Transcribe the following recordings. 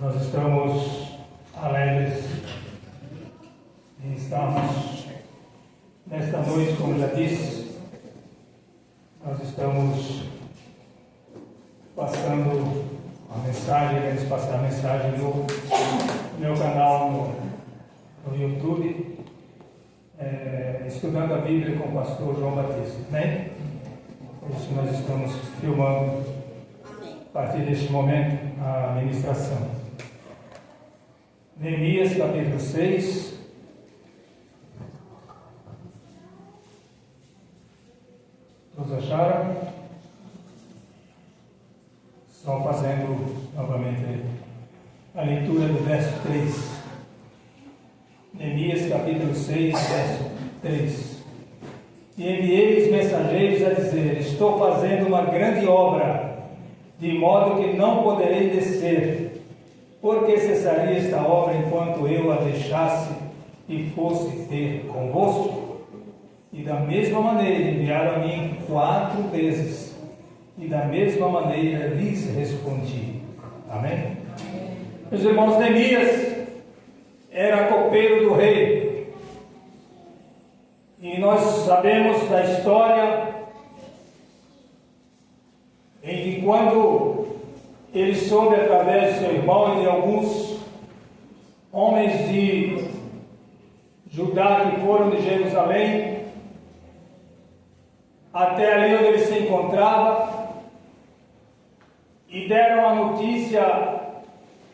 Nós estamos alegres em estarmos nesta noite, como já disse, nós estamos passando a mensagem, queremos passar a mensagem no meu canal no YouTube, estudando a Bíblia com o pastor João Batista, né? Por isso nós estamos filmando a partir deste momento a ministração. Neemias capítulo 6. Todos acharam? Só fazendo novamente a leitura do verso 3. Neemias capítulo 6, verso 3. E enviei-lhes mensageiros a dizer: estou fazendo uma grande obra, de modo que não poderei descer. Por que cessaria esta obra enquanto eu a deixasse e fosse ter convosco? E da mesma maneira enviaram a mim 4 vezes, e da mesma maneira lhes respondi. Amém? Meus irmãos, Neemias era copeiro do rei. E nós sabemos da história em que quando ele soube através de seu irmão e de alguns homens de Judá que foram de Jerusalém até ali onde ele se encontrava e deram a notícia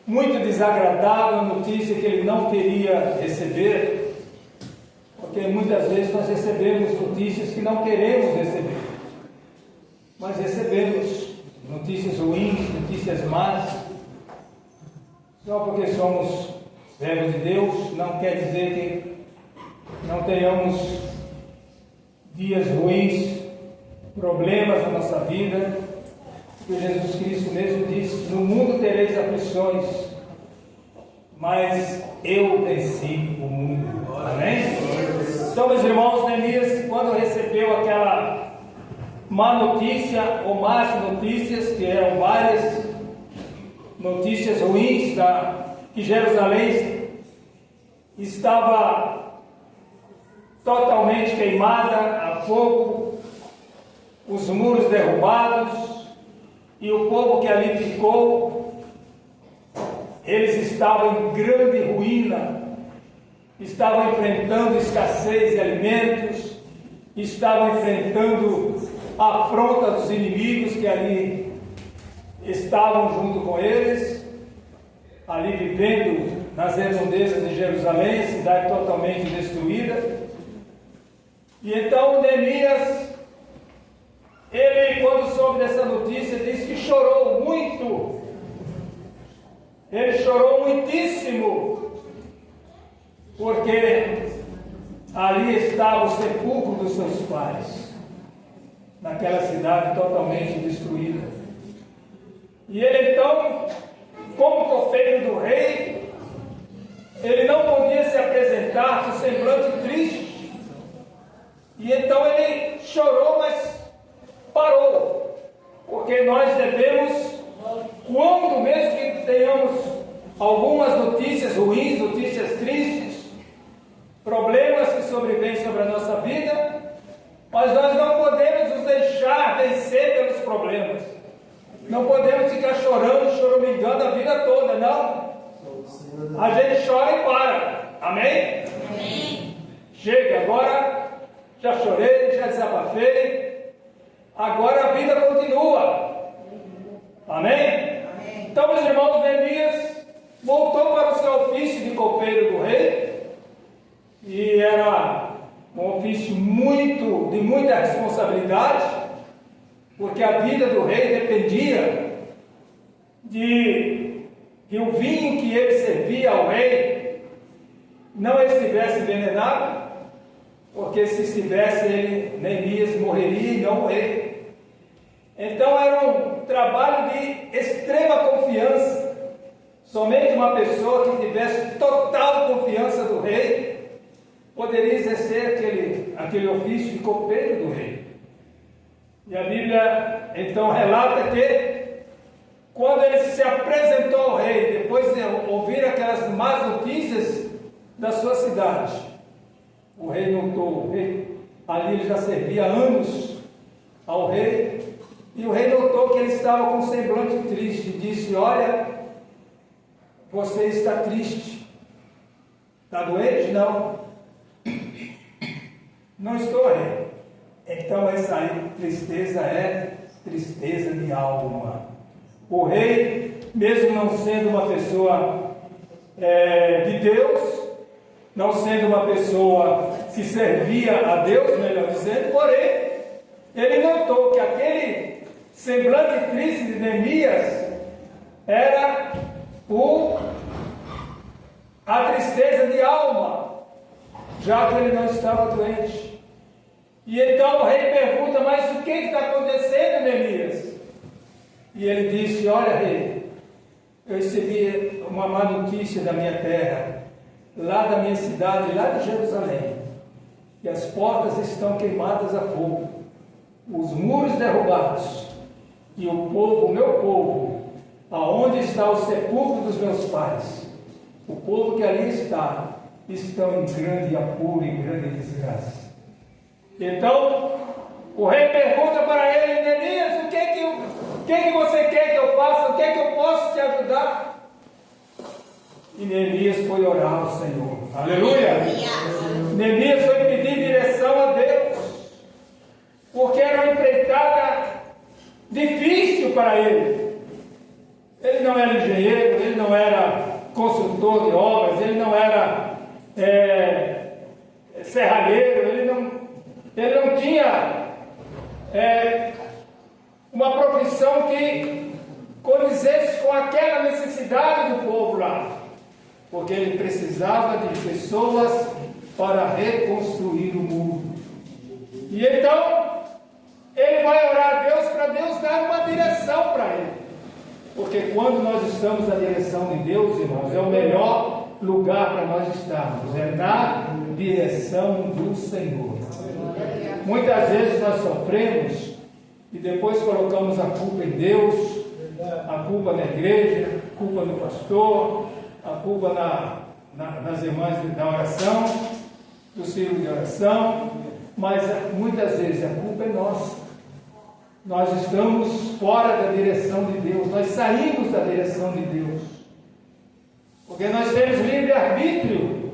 muito desagradável, a notícia que ele não queria receber, porque muitas vezes nós recebemos notícias que não queremos receber, mas recebemos notícias ruins, notícias más. Só porque somos servos de Deus não quer dizer que não tenhamos dias ruins, problemas na nossa vida. Porque Jesus Cristo mesmo disse: no mundo tereis aflições, mas eu venci o mundo. Amém? Então, meus irmãos, Neemias, quando recebeu aquela má notícia ou más notícias, que eram várias notícias ruins, que Jerusalém estava totalmente queimada a fogo, os muros derrubados, e o povo que ali ficou, eles estavam em grande ruína, estavam enfrentando escassez de alimentos, estavam enfrentando a afronta dos inimigos que ali estavam junto com eles, ali vivendo nas redondezas de Jerusalém, cidade totalmente destruída. E então Neemias, ele, quando soube dessa notícia, disse que chorou muito. Ele chorou muitíssimo, porque ali estava o sepulcro dos seus pais, naquela cidade totalmente destruída. E ele então, como copeiro do rei, ele não podia se apresentar com semblante triste. E então ele chorou, mas parou, porque nós devemos, quando mesmo que tenhamos algumas notícias ruins, notícias tristes, problemas que sobrevêm sobre a nossa vida, mas nós não podemos nos deixar vencer pelos problemas. Não podemos ficar chorando, choramingando a vida toda, não. A gente chora e para. Amém? Amém. Chega, agora já chorei, já desabafei. Agora a vida continua. Amém? Amém. Então, meus irmãos, Neemias voltou para o seu ofício de copeiro do rei. E era um ofício de muita responsabilidade, porque a vida do rei dependia de que o vinho que ele servia ao rei não estivesse envenenado, porque se estivesse, Neemias morreria e não o rei. Então era um trabalho de extrema confiança. Somente uma pessoa que tivesse total confiança do rei poderia exercer aquele ofício de copeiro do rei. E a Bíblia então relata que quando ele se apresentou ao rei, depois de más notícias da sua cidade. O rei notou, ali ele já servia há anos ao rei, e o rei notou que ele estava com um semblante triste, e disse: olha, você está triste. Está doente? Não. Não estou, rei. Então essa aí, tristeza é tristeza de alma. O rei, mesmo não sendo uma pessoa de Deus, não sendo uma pessoa que servia a Deus, melhor dizendo, porém, ele notou que aquele semblante triste de Neemias era a tristeza de alma, já que ele não estava doente. E então o rei pergunta: mas o que está acontecendo, Neemias? E ele disse: olha, rei, eu recebi uma má notícia da minha terra, lá da minha cidade, lá de Jerusalém, e as portas estão queimadas a fogo, os muros derrubados, e o povo, o meu povo, aonde está o sepulcro dos meus pais, o povo que ali está, estão em grande apuro e grande desgraça. Então o rei pergunta para ele: Neemias, o que você quer que eu faça? O que eu posso te ajudar? E Neemias foi orar ao Senhor. Aleluia! Neemias foi pedir direção a Deus, porque era uma empreitada difícil para ele. Ele não era engenheiro, ele não era construtor de obras, ele não era serralheiro, ele não tinha uma profissão que condizesse com aquela necessidade do povo lá, porque ele precisava de pessoas para reconstruir o muro. E então ele vai orar a Deus para Deus dar uma direção para ele, porque quando nós estamos na direção de Deus, irmãos, é o melhor lugar para nós estarmos, é na direção do Senhor. Muitas vezes nós sofremos e depois colocamos a culpa em Deus, a culpa na igreja, a culpa no pastor, a culpa nas irmãs da oração, do círculo de oração, mas muitas vezes a culpa é nossa. Nós estamos fora da direção de Deus, nós saímos da direção de Deus, porque nós temos livre-arbítrio.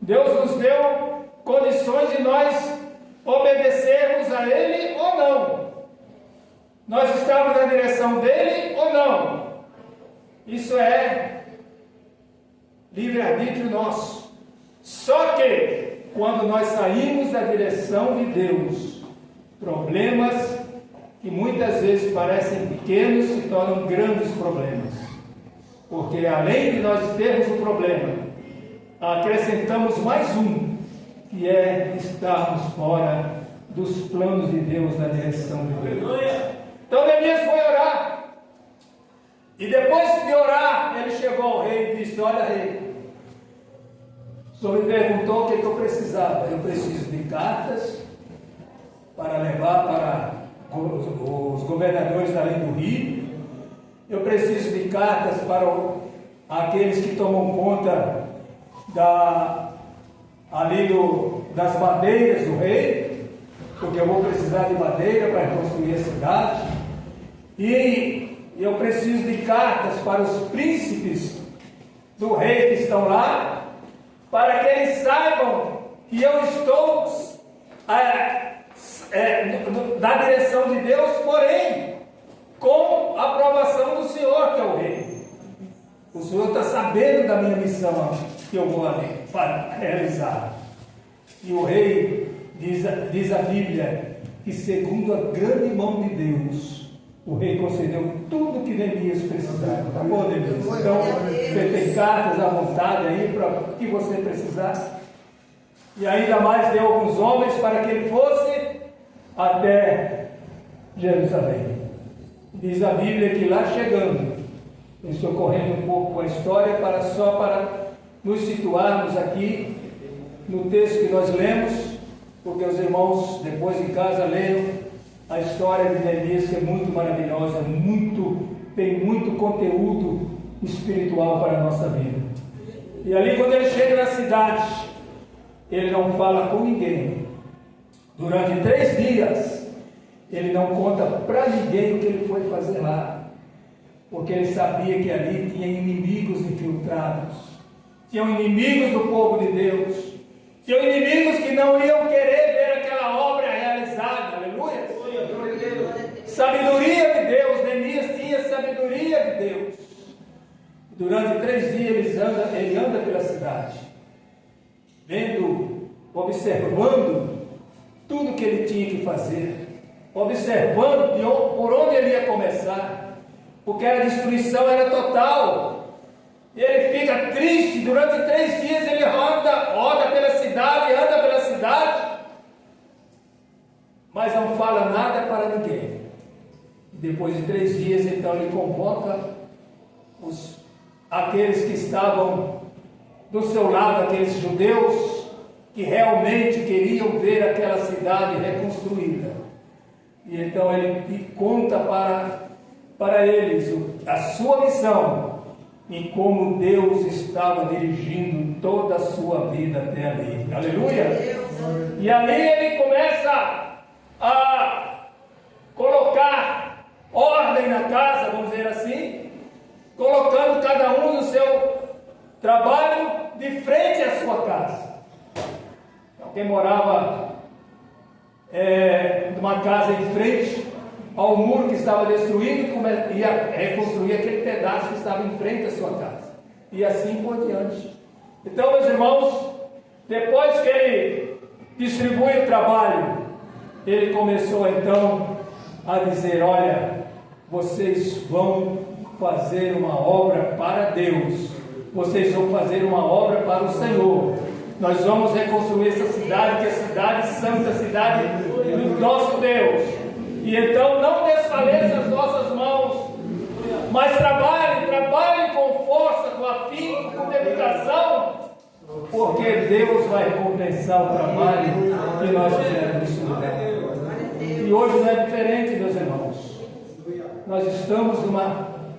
Deus nos deu condições de nós obedecermos a Ele ou não. Nós estamos na direção dEle ou não. Isso é livre-arbítrio nosso. Só que quando nós saímos da direção de Deus, problemas que muitas vezes parecem pequenos se tornam grandes problemas, porque além de nós termos um problema, acrescentamos mais um, que é estarmos fora dos planos de Deus, na direção de Deus. Então Neemias foi orar, e depois de orar, ele chegou ao rei e disse: olha, rei, o senhor me perguntou o que eu precisava. Eu preciso de cartas para levar para os governadores além do rio, eu preciso de cartas para aqueles que tomam conta das madeiras do rei, porque eu vou precisar de madeira para reconstruir a cidade, e eu preciso de cartas para os príncipes do rei que estão lá, para que eles saibam que eu estou na direção de Deus, porém com a aprovação do Senhor, que é o rei. O Senhor está sabendo da minha missão que eu vou ali para realizar. E o rei diz a Bíblia que, segundo a grande mão de Deus, o rei concedeu tudo que Neemias precisava. Tá bom, Neemias? Então você tem cartas à vontade aí para o que você precisar. E ainda mais deu alguns homens para que ele fosse até Jerusalém. Diz a Bíblia que lá chegando, eu estou correndo um pouco com a história só para nos situarmos aqui no texto que nós lemos, porque os irmãos depois em casa leiam a história de Neemias, que é muito maravilhosa, tem muito conteúdo espiritual para a nossa vida. E ali, quando ele chega na cidade, ele não fala com ninguém. Durante 3 dias, ele não conta para ninguém o que ele foi fazer lá, porque ele sabia que ali tinha inimigos infiltrados, tinham inimigos do povo de Deus, tinham inimigos que não iam querer ver aquela obra realizada. Aleluia! Sabedoria de Deus. Neemias tinha sabedoria de Deus. Durante 3 dias ele anda pela cidade, vendo, observando tudo que ele tinha que fazer, observando por onde ele ia começar, porque a destruição era total. E ele fica triste. Durante 3 dias ele roda pela cidade, anda pela cidade, mas não fala nada para ninguém. Depois de 3 dias, então ele convoca aqueles que estavam do seu lado, aqueles judeus que realmente queriam ver aquela cidade reconstruída. E então ele conta para eles a sua missão e como Deus estava dirigindo toda a sua vida até ali. Aleluia! E ali ele começa a colocar ordem na casa, vamos dizer assim, colocando cada um no seu trabalho de frente à sua casa. Então, quem morava numa casa em frente ao muro que estava destruído, ia reconstruir aquele pedaço que estava em frente à sua casa, e assim por diante. Então, meus irmãos, depois que ele distribui o trabalho, ele começou então a dizer: olha, vocês vão fazer uma obra para Deus, vocês vão fazer uma obra para o Senhor. Nós vamos reconstruir essa cidade, que é a cidade santa, a cidade do nosso Deus. E então não desfaleça as nossas mãos, mas trabalhe com força, com afinco, com dedicação, porque Deus vai recompensar o trabalho que nós fizemos nesse lugar. E hoje não é diferente, meus irmãos. Nós estamos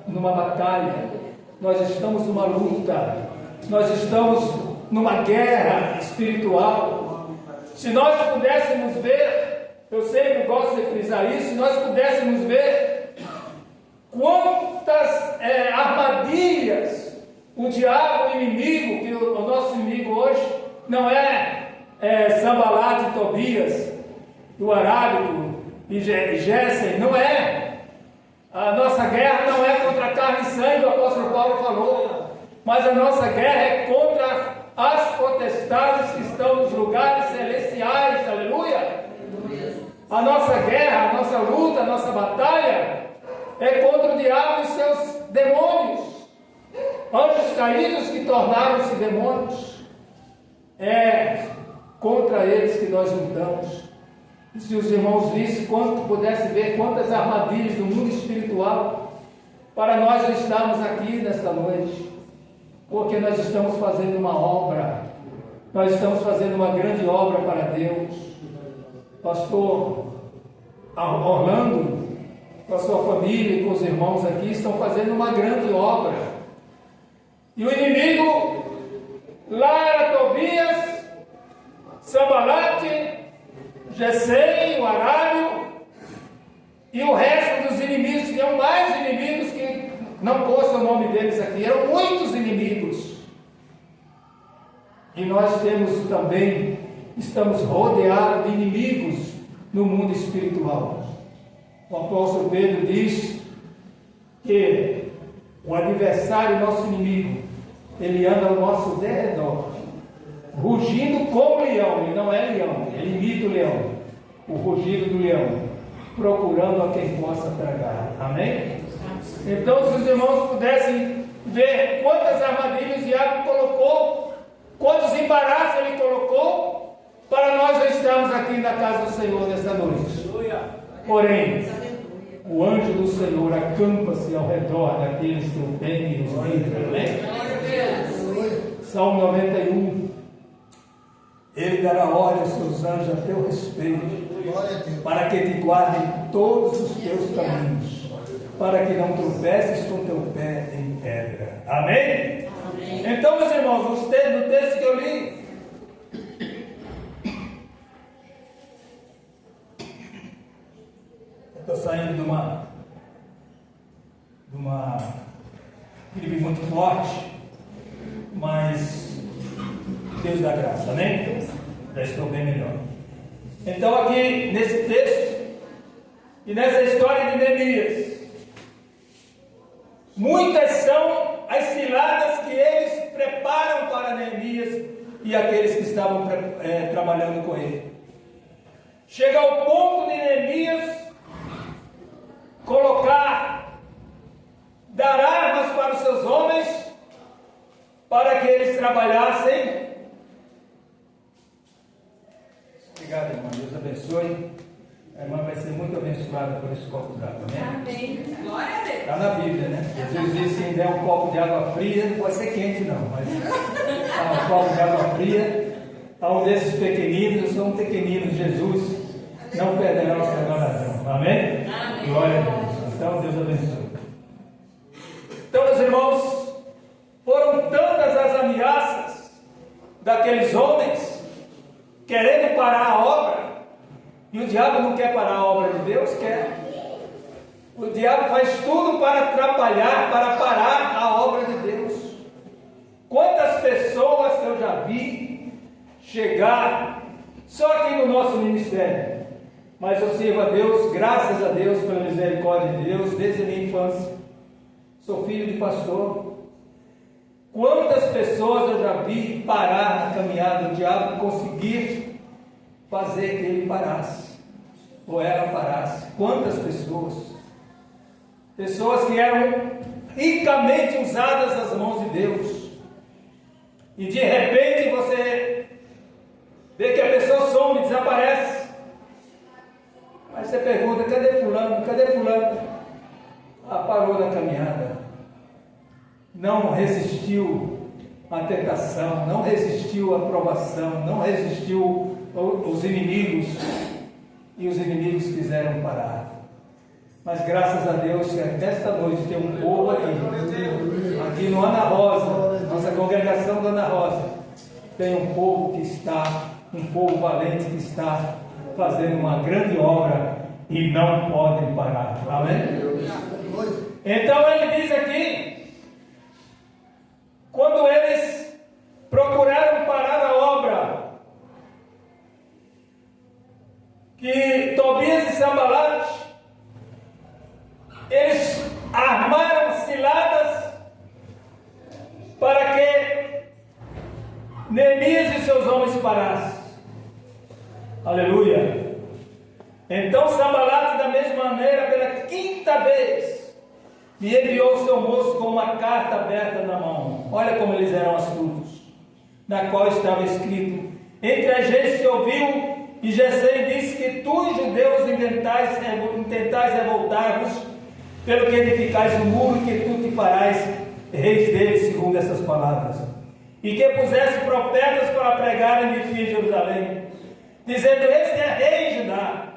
numa batalha, nós estamos numa luta, nós estamos numa guerra espiritual. Se nós pudéssemos ver, eu sempre gosto de frisar isso, se nós pudéssemos ver quantas armadilhas o diabo, o inimigo, que o nosso inimigo hoje não é Sanbalat e Tobias, do Arábico e Gessem, não é. A nossa guerra não é contra carne e sangue, o apóstolo Paulo falou, mas a nossa guerra é contra as potestades que estão nos lugares celestiais. Aleluia! A nossa guerra, a nossa luta, a nossa batalha é contra o diabo e seus demônios, anjos caídos que tornaram-se demônios. É contra eles que nós lutamos. E se os irmãos vissem, pudessem ver quantas armadilhas do mundo espiritual, para nós não estarmos aqui nesta noite, porque nós estamos fazendo uma obra, nós estamos fazendo uma grande obra para Deus. Pastor Orlando, com a sua família e com os irmãos aqui, estão fazendo uma grande obra. E o inimigo lá era Tobias, Sanbalat, Gessem, o Arábio, e o resto dos inimigos. Tinham mais inimigos que não consta o nome deles aqui, eram muitos inimigos. E nós estamos rodeados de inimigos no mundo espiritual. O apóstolo Pedro diz que o adversário, nosso inimigo, ele anda ao nosso derredor, rugindo como leão. Ele não é leão, ele imita o leão, o rugido do leão, procurando a quem possa tragar. Amém? Então, se os irmãos pudessem ver quantas armadilhas o diabo colocou, quantos embaraços ele colocou, para nós já estarmos aqui na casa do Senhor nesta noite. Porém, o anjo do Senhor acampa-se ao redor daqueles que o temem e os livram. Amém? Salmo 91. Ele dará ordem aos seus anjos a teu respeito, para que te guardem todos os teus caminhos, para que não tropeces com teu pé em pedra. Amém? Amém. Então, meus irmãos, no texto que eu li, eu estou saindo de uma gripe muito forte, mas Deus dá graça, amém? Já estou bem melhor. Então, aqui nesse texto e nessa história de Neemias, muitas são as ciladas que eles preparam para Neemias e aqueles que estavam trabalhando com ele. Chega ao ponto de Neemias dar armas para os seus homens, para que eles trabalhassem. Obrigado, irmão. Deus abençoe. A irmã vai ser muito abençoada por esse copo d'água, amém? Glória a Deus. Está na Bíblia, né? Jesus disse: se der um copo de água fria, não pode ser quente, não, mas um copo de água fria a um desses pequeninos. Eu sou um pequenino de Jesus, não perderá o seu coração, amém? Amém. Glória a Deus. Então, Deus abençoe. Então, meus irmãos, foram tantas as ameaças daqueles homens querendo parar a obra, e o diabo não quer parar a obra de Deus, quer. O diabo faz tudo para atrapalhar, para parar a obra de Deus. Quantas pessoas eu já vi chegar, só aqui no nosso ministério, mas eu sirvo a Deus, graças a Deus, pela misericórdia de Deus, desde a minha infância. Sou filho de pastor. Quantas pessoas eu já vi parar na caminhada do diabo, conseguir fazer que ele parasse, ou ela parasse. Quantas pessoas? Pessoas que eram ricamente usadas nas mãos de Deus, e de repente você vê que a pessoa some, desaparece. Aí você pergunta: cadê fulano? Cadê fulano? Parou na caminhada, não resistiu à tentação, não resistiu à provação, não resistiu aos inimigos, e os inimigos fizeram parar. Mas graças a Deus que nesta noite tem um povo aqui no Ana Rosa, nossa congregação da Ana Rosa, tem um povo que está, um povo valente que está fazendo uma grande obra e não podem parar, amém? Então ele diz aqui, quando eles procuraram parar a obra, que Tobias e Sanbalat, eles armaram ciladas para que Neemias e seus homens parassem. Aleluia. Então Sanbalat, da mesma maneira, pela quinta vez, me enviou o seu moço com uma carta aberta na mão. Olha como eles eram astutos. Na qual estava escrito: entre a gente se ouviu, e Gesem disse que tu e judeus intentais revoltar-vos, pelo que edificais o muro, e que tu te farás reis deles, segundo essas palavras. E que pusesse profetas para pregarem de ti em Jerusalém, dizendo: este é rei em Judá.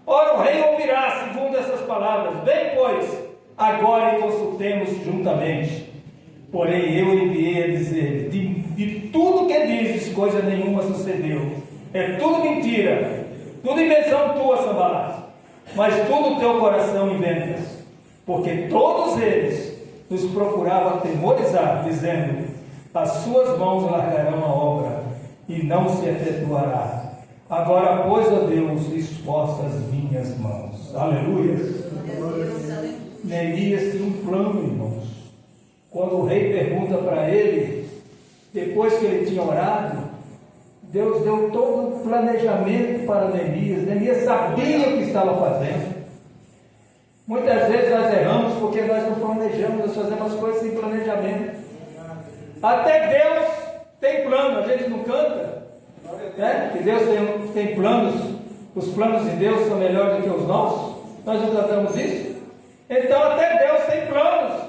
Ora, o rei ouvirá, segundo essas palavras. Vem, pois, agora e consultemos juntamente. Porém eu enviei a dizer: de tudo que dizes, coisa nenhuma sucedeu. É tudo mentira, tudo invenção tua, Sanbalat, mas tudo o teu coração inventas. Porque todos eles nos procuravam atemorizar, dizendo: as suas mãos largarão a obra, e não se efetuará. Agora, pois, ó Deus, esforça as minhas mãos. Aleluia. Neemias tinha um plano, irmãos. Quando o rei pergunta para ele, depois que ele tinha orado, Deus deu todo o planejamento para Neemias. Neemias sabia o que estava fazendo. Muitas vezes nós erramos porque nós não planejamos, nós fazemos as coisas sem planejamento. Até Deus tem plano, a gente não canta, né? Que Deus tem planos, os planos de Deus são melhores do que os nossos. Nós não cantamos isso? Então até Deus tem planos.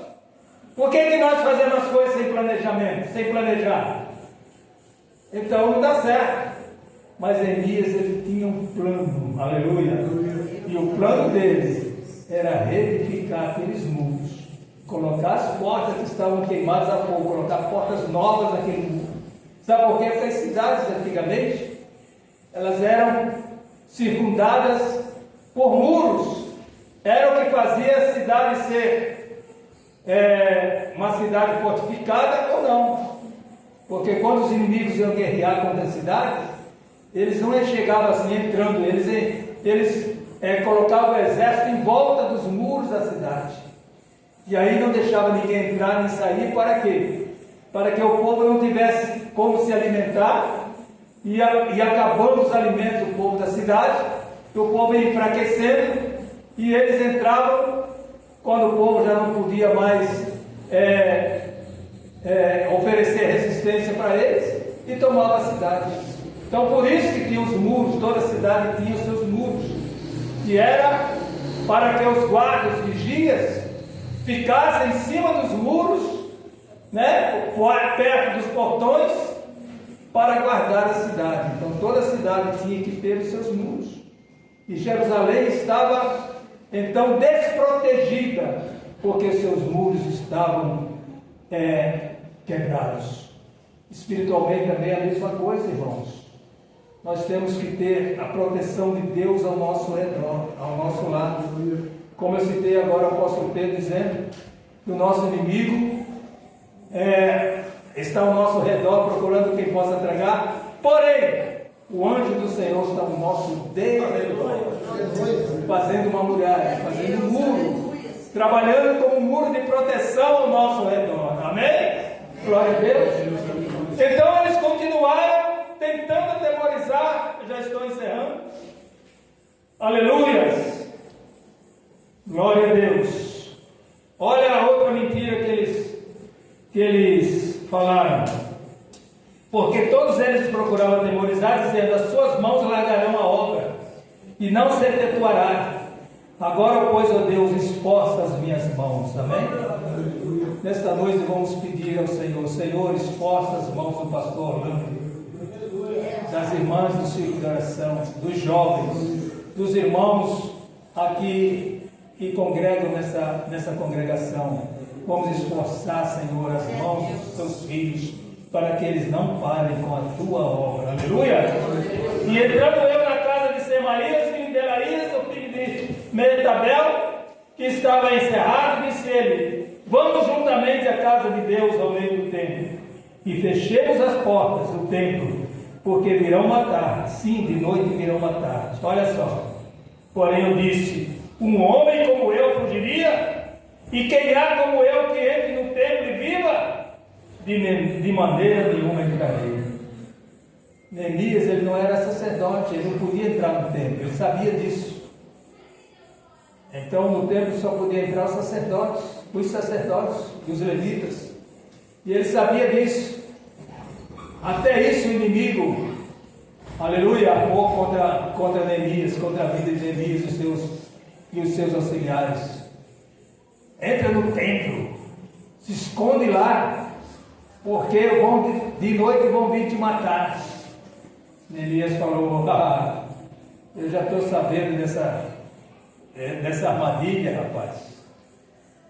Por que nós fazemos as coisas sem planejamento, sem planejar? Então não dá certo. Mas Neemias, ele tinha um plano, aleluia. E o plano dele era reedificar aqueles muros colocar as portas que estavam queimadas a fogo, colocar portas novas naquele muro. Sabe por quê? Porque as cidades antigamente, elas eram circundadas por muros. Era o que fazia a cidade ser uma cidade fortificada ou não. Porque quando os inimigos iam guerrear contra a cidade, eles não chegavam assim entrando, eles colocavam o exército em volta dos muros da cidade. E aí não deixava ninguém entrar nem sair. Para quê? Para que o povo não tivesse como se alimentar, e acabando os alimentos do povo da cidade, o povo ia enfraquecendo, e eles entravam quando o povo já não podia mais oferecer resistência para eles, e tomava a cidade. Então por isso que tinha os muros, toda a cidade tinha os seus muros, que era para que os guardas, vigias, ficassem em cima dos muros, perto dos portões, para guardar a cidade. Então toda a cidade tinha que ter os seus muros, e Jerusalém estava então desprotegida, porque seus muros estavam quebrados. Espiritualmente também é a mesma coisa, irmãos. Nós temos que ter a proteção de Deus ao nosso redor, ao nosso lado. Como eu citei agora o apóstolo Pedro dizendo que o nosso inimigo está ao nosso redor procurando quem possa tragar, porém o anjo do Senhor está ao nosso derredor, fazendo uma muralha, fazendo um muro, trabalhando como um muro de proteção ao nosso redor. Amém? Glória a Deus. Então eles continuaram tentando atemorizar. Já estou encerrando. Aleluias. Glória a Deus. Olha a outra mentira que eles falaram. Porque todos eles procuravam atemorizar, dizendo: as suas mãos largarão a obra, e não se efetuará. Agora, pois, ó Deus, esforça as minhas mãos. Amém? Nesta noite vamos pedir ao Senhor: Senhor, esforça as mãos do pastor Orlando, das irmãs do círculo de oração, dos jovens, dos irmãos aqui que congregam nessa congregação. Vamos esforçar, Senhor, as mãos dos teus filhos, para que eles não parem com a tua obra. Aleluia! E entrando eu na casa de Semaías, filho de Elaías, o filho de Meretabel, que estava encerrado, disse ele: vamos juntamente à casa de Deus ao meio do templo, e fechemos as portas do templo, porque virão matar. Sim, de noite virão matar. Olha só. Porém eu disse: um homem como eu fugiria? E quem há como eu que entre no templo e viva? De maneira nenhuma entrarei. Neemias, ele não era sacerdote, ele não podia entrar no templo, ele sabia disso. Então no templo só podia entrar os sacerdotes e os levitas, e ele sabia disso. Até isso o inimigo, aleluia, armou contra Neemias, contra a vida de Neemias e os seus auxiliares. Entra no templo, se esconde lá, porque de noite vão vir te matar. Neemias falou: eu já estou sabendo dessa armadilha, rapaz.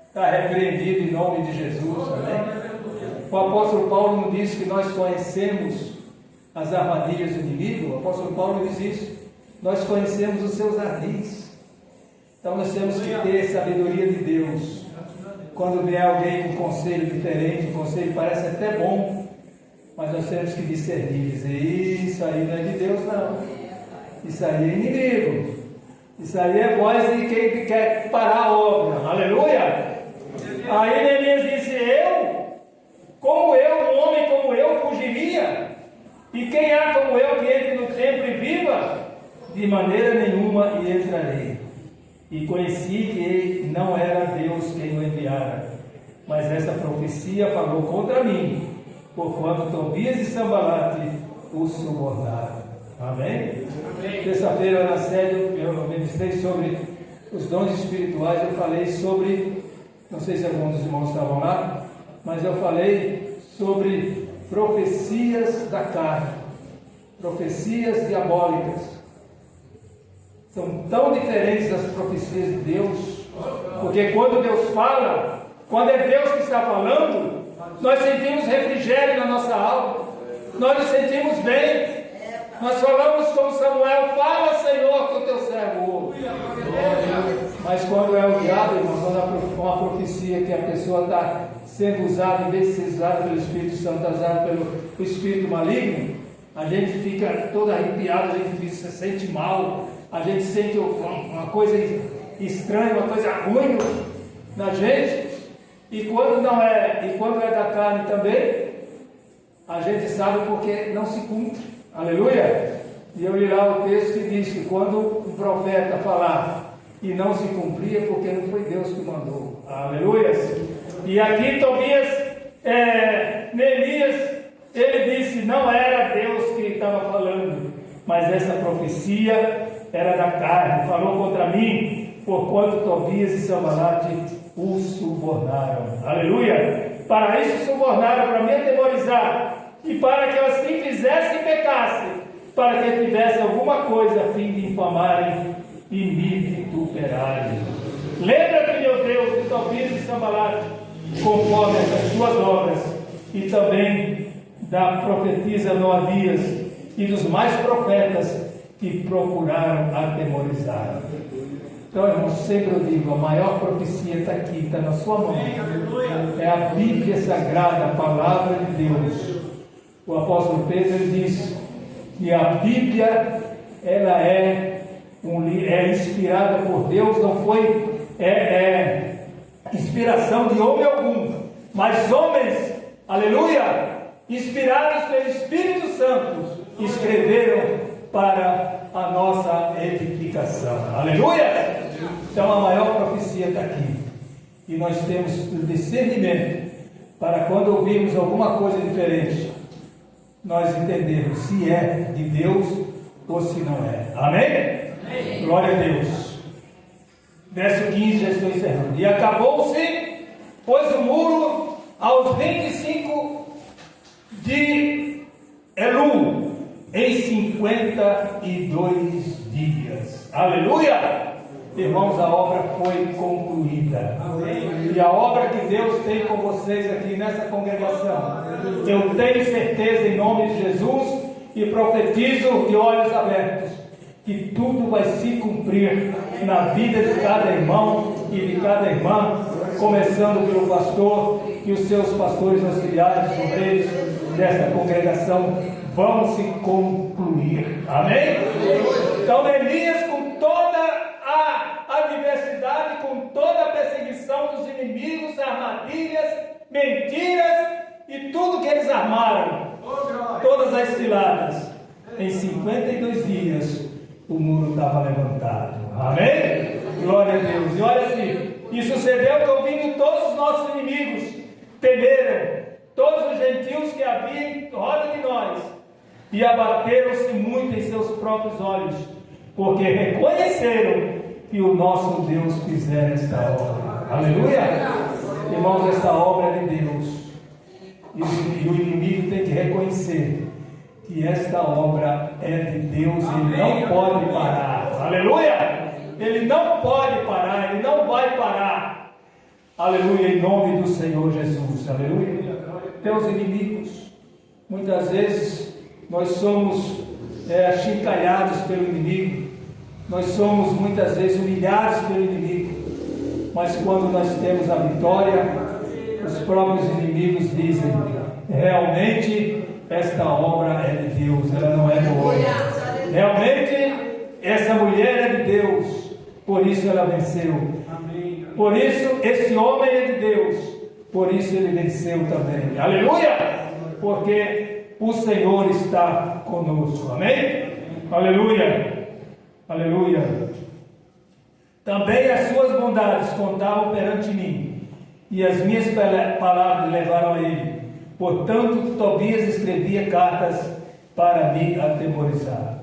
Está repreendido em nome de Jesus. Amém? O apóstolo Paulo não diz que nós conhecemos as armadilhas do inimigo? O apóstolo Paulo diz isso. Nós conhecemos os seus ardis. Então nós temos que ter sabedoria de Deus. Quando vier alguém com um conselho diferente, o conselho parece até bom, mas nós temos que discernir, dizer: isso aí não é de Deus não, isso aí é inimigo, isso aí é voz de quem quer parar a obra. Aleluia! Aí Neemias disse: um homem como eu fugiria? E quem há como eu que entre no templo e viva? De maneira nenhuma entrarei. E conheci que não era Deus quem o enviara, mas essa profecia falou contra mim, porquanto Tobias e Sambalate o subornaram. Amém? Terça-feira na sede eu ministrei sobre os dons espirituais. Eu falei sobre, não sei se alguns dos irmãos estavam lá, mas eu falei sobre profecias da carne, profecias diabólicas. São tão diferentes das profecias de Deus, porque quando Deus fala, Quando é Deus que está falando, nós sentimos refrigério na nossa alma, nós nos sentimos bem. Nós falamos como Samuel: fala, Senhor, que o teu servo ouve. Mas quando é o diabo, irmão, quando é uma profecia que a pessoa está sendo usada, em vez de ser usada pelo Espírito Santo, está usada pelo espírito maligno, a gente fica todo arrepiado, a gente se sente mal, a gente sente uma coisa estranha, uma coisa ruim na gente. E quando não é, e quando é da carne também, a gente sabe porque não se cumpre. Aleluia! E eu li lá o texto que diz que quando um profeta falar e não se cumpria, porque não foi Deus que mandou. Aleluia! E aqui Neemias, ele disse: não era Deus que estava falando, mas essa profecia era da carne. Falou contra mim, porquanto Tobias e Sanbalate o subornaram. Aleluia! Para isso subornaram, para me atemorizar, e para que eu assim fizesse e pecasse, para que tivesse alguma coisa a fim de infamarem e me vituperarem. Lembra-te, meu Deus, de Tobias e Sanbalate, conforme as suas obras, e também da profetisa Noadias e dos mais profetas que procuraram atemorizar. Então, irmãos, sempre eu digo, a maior profecia está aqui, está na sua mão. É a Bíblia Sagrada, a Palavra de Deus. O apóstolo Pedro diz que a Bíblia, ela é inspirada por Deus, não foi inspiração de homem algum, mas homens, aleluia, inspirados pelo Espírito Santo, escreveram para a nossa edificação. Aleluia! Então a maior profecia está aqui, e nós temos o discernimento para quando ouvirmos alguma coisa diferente, nós entendemos se é de Deus ou se não é. Amém? Amém. Glória a Deus. Verso 15, já estou encerrando. E acabou-se, pois, o muro aos 25 de Elu, em 52 dias. Aleluia! Irmãos, a obra foi concluída. Amém. E a obra que Deus tem com vocês aqui nessa congregação, eu tenho certeza, em nome de Jesus, e profetizo de olhos abertos, que tudo vai se cumprir na vida de cada irmão e de cada irmã, começando pelo pastor e os seus pastores auxiliares, obreiros desta congregação, vão se concluir. Amém? Então, Neemias, com toda a adversidade, com toda a perseguição dos inimigos, armadilhas, mentiras e tudo que eles armaram, todas as ciladas, em 52 dias o muro estava levantado. Amém? Glória a Deus. E olha assim, e sucedeu que, ouvindo todos os nossos inimigos, temeram todos os gentios que havia em roda de nós, e abateram-se muito em seus próprios olhos, porque reconheceram que o nosso Deus fizera esta obra. Aleluia! Irmãos, esta obra é de Deus, e o inimigo tem que reconhecer que esta obra é de Deus. Ele não pode parar. Aleluia! Ele não pode parar, ele não vai parar. Aleluia, em nome do Senhor Jesus. Aleluia. Teus inimigos, muitas vezes nós somos achincalhados pelo inimigo, nós somos muitas vezes humilhados pelo inimigo, mas quando nós temos a vitória, os próprios inimigos dizem: realmente esta obra é de Deus, ela não é do homem. Realmente essa mulher é de Deus, por isso ela venceu. Por isso esse homem é de Deus, por isso ele venceu também. Aleluia! Porque o Senhor está conosco. Amém? Aleluia! Aleluia! Também as suas bondades contavam perante mim, e as minhas palavras levaram a ele. Portanto, Tobias escrevia cartas para me atemorizar.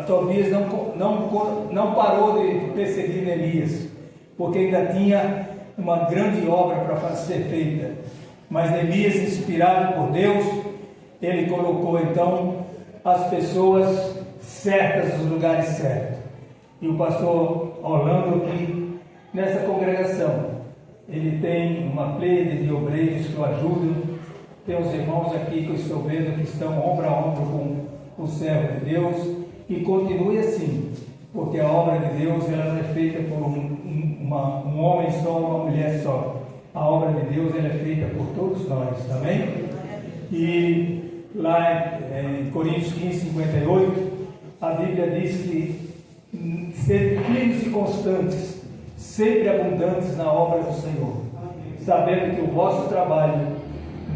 Tobias não parou de perseguir Neemias, porque ainda tinha uma grande obra para ser feita. Mas Neemias, inspirado por Deus, ele colocou então as pessoas certas nos lugares certos. E o pastor Orlando aqui nessa congregação, ele tem uma plede de obreiros que o ajudam, tem os irmãos aqui que eu estou vendo que estão ombro a ombro com o servo de Deus, e continue assim, porque a obra de Deus ela não é feita por um homem só, uma mulher só. A obra de Deus ela é feita por todos nós, amém? E lá em Coríntios 15, 58, a Bíblia diz que ser firmes e constantes, sempre abundantes na obra do Senhor, sabendo que o vosso trabalho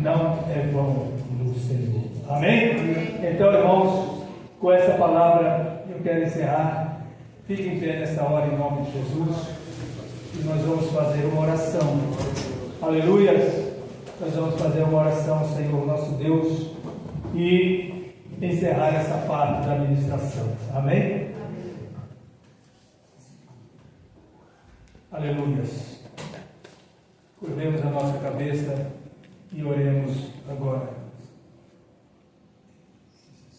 não é vão no Senhor. Amém? Então, irmãos, com essa palavra eu quero encerrar. Fique em pé nessa hora em nome de Jesus e nós vamos fazer uma oração. Aleluia! Nós vamos fazer uma oração ao Senhor nosso Deus e encerrar essa parte da ministração. Amém? Aleluia! Curvemos a nossa cabeça e oremos agora.